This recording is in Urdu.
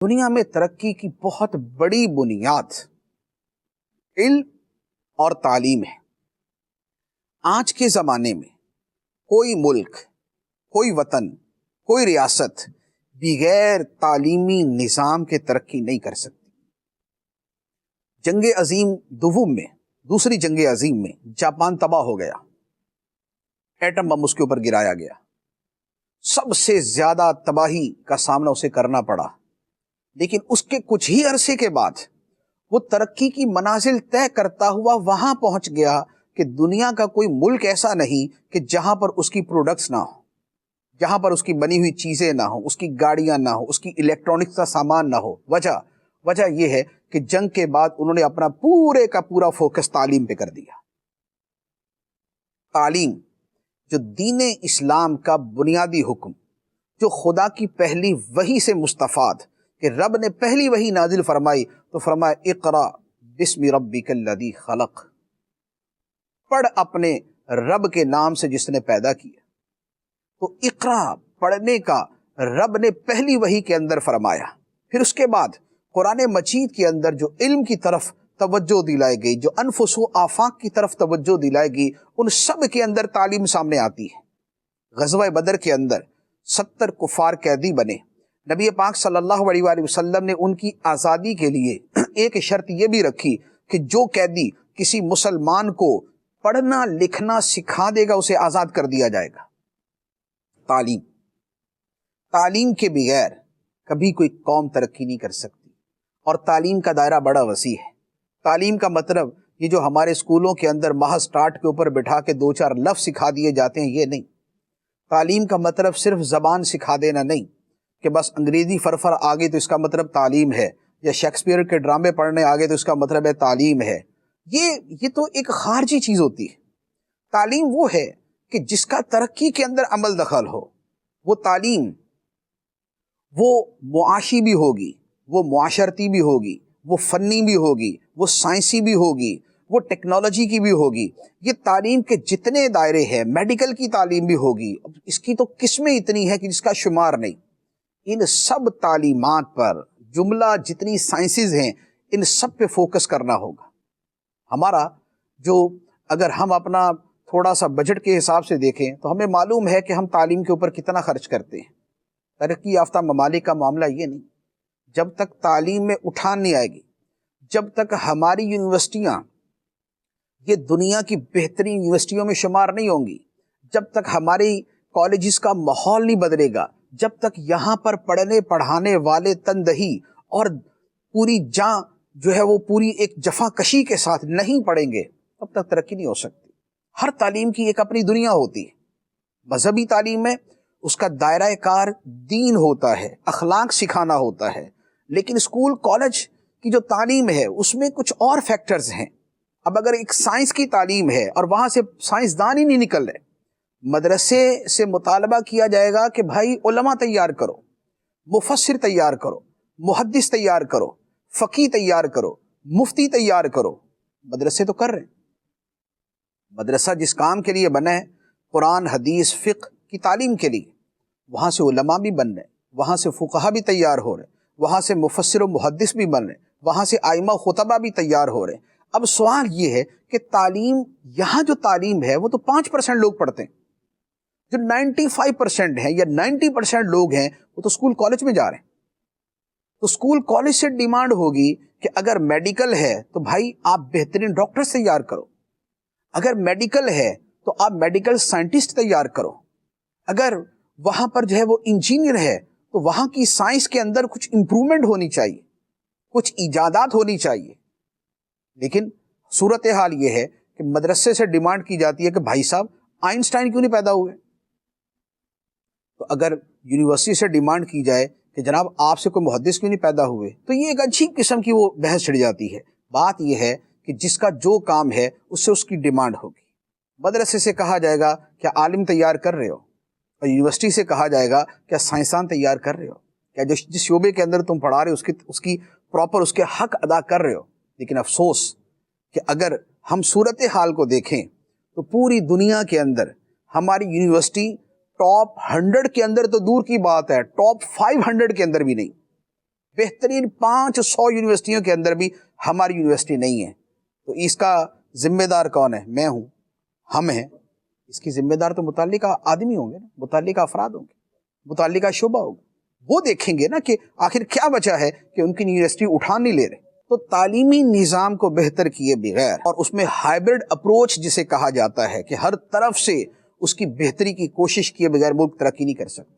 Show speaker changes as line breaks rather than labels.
دنیا میں ترقی کی بہت بڑی بنیاد علم اور تعلیم ہے۔ آج کے زمانے میں کوئی ملک، کوئی وطن، کوئی ریاست بغیر تعلیمی نظام کے ترقی نہیں کر سکتی۔ جنگ عظیم دوم میں، دوسری جنگ عظیم میں جاپان تباہ ہو گیا، ایٹم بم اس کے اوپر گرایا گیا، سب سے زیادہ تباہی کا سامنا اسے کرنا پڑا، لیکن اس کے کچھ ہی عرصے کے بعد وہ ترقی کی منازل طے کرتا ہوا وہاں پہنچ گیا کہ دنیا کا کوئی ملک ایسا نہیں کہ جہاں پر اس کی پروڈکٹس نہ ہو، جہاں پر اس کی بنی ہوئی چیزیں نہ ہوں، اس کی گاڑیاں نہ ہوں، اس کی الیکٹرانکس کا سامان نہ ہو۔ وجہ یہ ہے کہ جنگ کے بعد انہوں نے اپنا پورے کا پورا فوکس تعلیم پہ کر دیا۔ تعلیم جو دین اسلام کا بنیادی حکم، جو خدا کی پہلی وحی سے مستفاد، کہ رب نے پہلی وحی نازل فرمائی تو فرمایا اقرا بسم ربک الذی خلق، پڑھ اپنے رب کے نام سے جس نے پیدا کیا۔ تو اقرا پڑھنے کا رب نے پہلی وحی کے اندر فرمایا۔ پھر اس کے بعد قرآن مجید کے اندر جو علم کی طرف توجہ دلائی گئی، جو انفس و آفاق کی طرف توجہ دلائی گئی، ان سب کے اندر تعلیم سامنے آتی ہے۔ غزوہ بدر کے اندر 70 کفار قیدی بنے، نبی پاک صلی اللہ علیہ وآلہ وسلم نے ان کی آزادی کے لیے ایک شرط یہ بھی رکھی کہ جو قیدی کسی مسلمان کو پڑھنا لکھنا سکھا دے گا اسے آزاد کر دیا جائے گا۔ تعلیم کے بغیر کبھی کوئی قوم ترقی نہیں کر سکتی، اور تعلیم کا دائرہ بڑا وسیع ہے۔ تعلیم کا مطلب یہ جو ہمارے اسکولوں کے اندر محض ٹاٹ کے اوپر بٹھا کے 2-4 لفظ سکھا دیے جاتے ہیں، یہ نہیں۔ تعلیم کا مطلب صرف زبان سکھا دینا نہیں کہ بس انگریزی فرفر آگے تو اس کا مطلب تعلیم ہے، یا شیکسپیئر کے ڈرامے پڑھنے آگے تو اس کا مطلب ہے تعلیم ہے۔ یہ تو ایک خارجی چیز ہوتی ہے۔ تعلیم وہ ہے کہ جس کا ترقی کے اندر عمل دخل ہو۔ وہ تعلیم وہ معاشی بھی ہوگی، وہ معاشرتی بھی ہوگی، وہ فنی بھی ہوگی، وہ سائنسی بھی ہوگی، وہ ٹیکنالوجی کی بھی ہوگی۔ یہ تعلیم کے جتنے دائرے ہیں، میڈیکل کی تعلیم بھی ہوگی، اس کی تو قسمیں اتنی ہیں کہ جس کا شمار نہیں۔ ان سب تعلیمات پر جملہ جتنی سائنسز ہیں، ان سب پہ فوکس کرنا ہوگا۔ ہمارا اگر ہم اپنا تھوڑا سا بجٹ کے حساب سے دیکھیں تو ہمیں معلوم ہے کہ ہم تعلیم کے اوپر کتنا خرچ کرتے ہیں۔ ترقی یافتہ ممالک کا معاملہ یہ نہیں۔ جب تک تعلیم میں اٹھان نہیں آئے گی، جب تک ہماری یونیورسٹیاں یہ دنیا کی بہترین یونیورسٹیوں میں شمار نہیں ہوں گی، جب تک ہماری کالجز کا ماحول نہیں بدلے گا، جب تک یہاں پر پڑھنے پڑھانے والے تندہی اور پوری جاں جو ہے وہ پوری ایک جفا کشی کے ساتھ نہیں پڑھیں گے، تب تک ترقی نہیں ہو سکتی۔ ہر تعلیم کی ایک اپنی دنیا ہوتی ہے۔ مذہبی تعلیم میں اس کا دائرہ کار دین ہوتا ہے، اخلاق سکھانا ہوتا ہے، لیکن اسکول کالج کی جو تعلیم ہے اس میں کچھ اور فیکٹرز ہیں۔ اب اگر ایک سائنس کی تعلیم ہے اور وہاں سے سائنسدان ہی نہیں نکل رہے، مدرسے سے مطالبہ کیا جائے گا کہ بھائی علماء تیار کرو، مفسر تیار کرو، محدث تیار کرو، فقیہ تیار کرو، مفتی تیار کرو۔ مدرسے تو کر رہے ہیں۔ مدرسہ جس کام کے لیے بنا ہے، قرآن حدیث فقہ کی تعلیم کے لیے، وہاں سے علماء بھی بن رہے ہیں، وہاں سے فقہا بھی تیار ہو رہے ہیں، وہاں سے مفسر و محدث بھی بن رہے ہیں، وہاں سے ائمہ خطبہ بھی تیار ہو رہے ہیں۔ اب سوال یہ ہے کہ تعلیم، یہاں جو تعلیم ہے وہ تو 5% لوگ پڑھتے ہیں، جو 95% ہیں یا 90% لوگ ہیں وہ تو اسکول کالج میں جا رہے ہیں۔ تو اسکول کالج سے ڈیمانڈ ہوگی کہ اگر میڈیکل ہے تو بھائی آپ بہترین ڈاکٹر تیار کرو، اگر میڈیکل ہے تو آپ میڈیکل سائنٹسٹ تیار کرو، اگر وہاں پر جو ہے وہ انجینئر ہے تو وہاں کی سائنس کے اندر کچھ امپرومنٹ ہونی چاہیے، کچھ ایجادات ہونی چاہیے۔ لیکن صورتحال یہ ہے کہ مدرسے سے ڈیمانڈ کی جاتی ہے کہ بھائی صاحب آئنسٹائن کیوں نہیں پیدا ہوئے؟ تو اگر یونیورسٹی سے ڈیمانڈ کی جائے کہ جناب آپ سے کوئی محدث کیوں نہیں پیدا ہوئے، تو یہ ایک عجیب قسم کی وہ بحث چھڑ جاتی ہے۔ بات یہ ہے کہ جس کا جو کام ہے اس سے اس کی ڈیمانڈ ہوگی۔ مدرسے سے کہا جائے گا کیا عالم تیار کر رہے ہو، اور یونیورسٹی سے کہا جائے گا کیا سائنسدان تیار کر رہے ہو، کیا جس شعبے کے اندر تم پڑھا رہے ہو اس کی پراپر اس کے حق ادا کر رہے ہو۔ لیکن افسوس کہ اگر ہم صورتحال کو دیکھیں تو پوری دنیا کے اندر ہماری یونیورسٹی ٹاپ 100 کے اندر تو دور کی بات ہے، ٹاپ 500 کے اندر بھی نہیں۔ بہترین 500 یونیورسٹیوں کے اندر بھی ہماری یونیورسٹی نہیں ہے، تو اس کا ذمہ دار کون ہے؟ میں ہوں، ہم ہیں۔ اس کی ذمہ دار تو متعلقہ آدمی ہوں گے نا، متعلقہ افراد ہوں گے، متعلقہ شعبہ ہوگا، وہ دیکھیں گے نا کہ آخر کیا وجہ ہے کہ ان کی یونیورسٹی اٹھان نہیں لے رہے۔ تو تعلیمی نظام کو بہتر کیے بغیر اور اس میں ہائبرڈ اپروچ جسے کہا جاتا ہے کہ ہر طرف سے اس کی بہتری کی کوشش کیے بغیر ملک ترقی نہیں کر سکتا۔